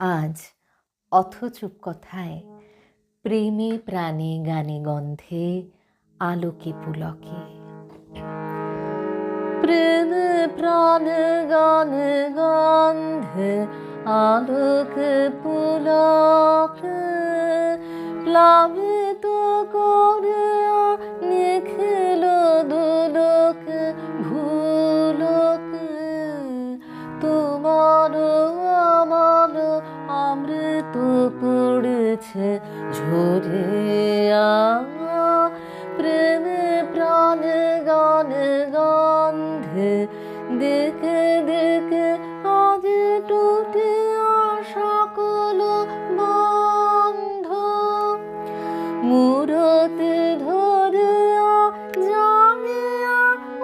আজ অথচ কথায় প্রেমে প্রাণে গানে গন্ধে আলোকে পুলকে প্রেমে প্রাণে গানে গন্ধে আলোকে পুলকে প্লাবিত করে নিখিল দুলোকে ভুলোকে তোমার আমার অমৃত পড়েছে ঝরে প্রেমে প্রাণে গানে গন্ধে দেখে দেখে আজ টুটে সকল বন্ধ মূরতি ধরে জাগিয়া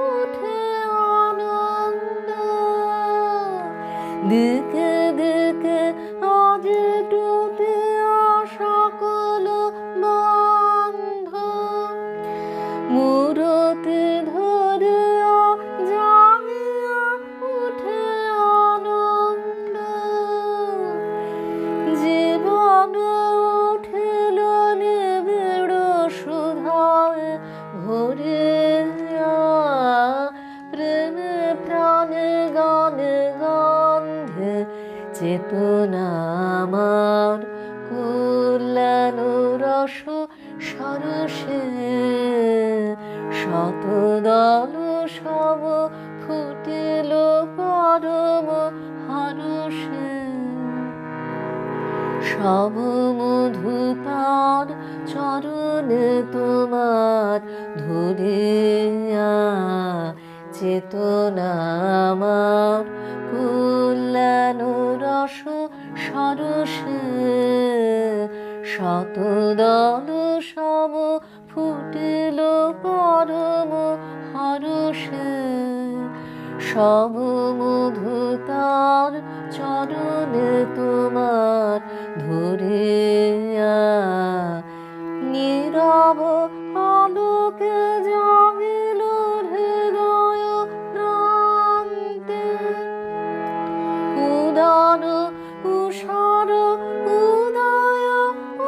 উঠে আনন্দ দেখে দেখে আজ টুটে সকল বন্ধ মূরতি ধরে জাগিয়া উঠে আনন্দ জীবন উঠিল নিবিড় সুধায় ভরে প্রেমে প্রাণে গানে গন্ধে চেতনা আমার কল্যাণ রস সরসে শতদল সব ফুটিল পরম হরষে সব মধু তার চরণে তোমার ধরিয়া চেতনা আমার কল্যাণ রস সরসে শতদল সব ফুটিল পরম হরষে সব মধু তার চরণে তোমার ধরিয়া নীরব আলোকে জাগিল হৃদয় প্রান্তে উদার উষার উদয়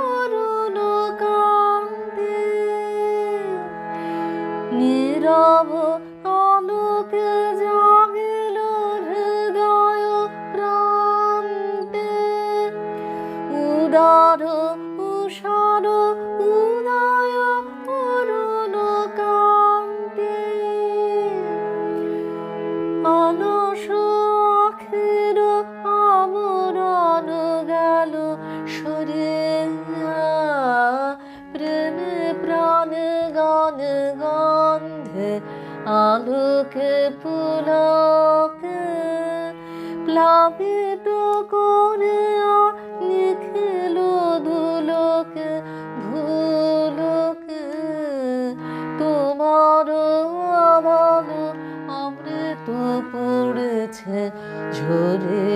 অরুণ কান্তে নীরব আলোকে জাগিল হৃদয় প্রান্তে উদার উষার উদয় অরুণ কান্তে অলস আখির আমরণ গেল সরিয়া প্রেমে প্রাণে গানে গন্ধে আলোকে পুলকে প্লাবিত করে নিখিল দুলোকে ভুলোকে তোমার আমার অমৃত পড়েছে ঝরে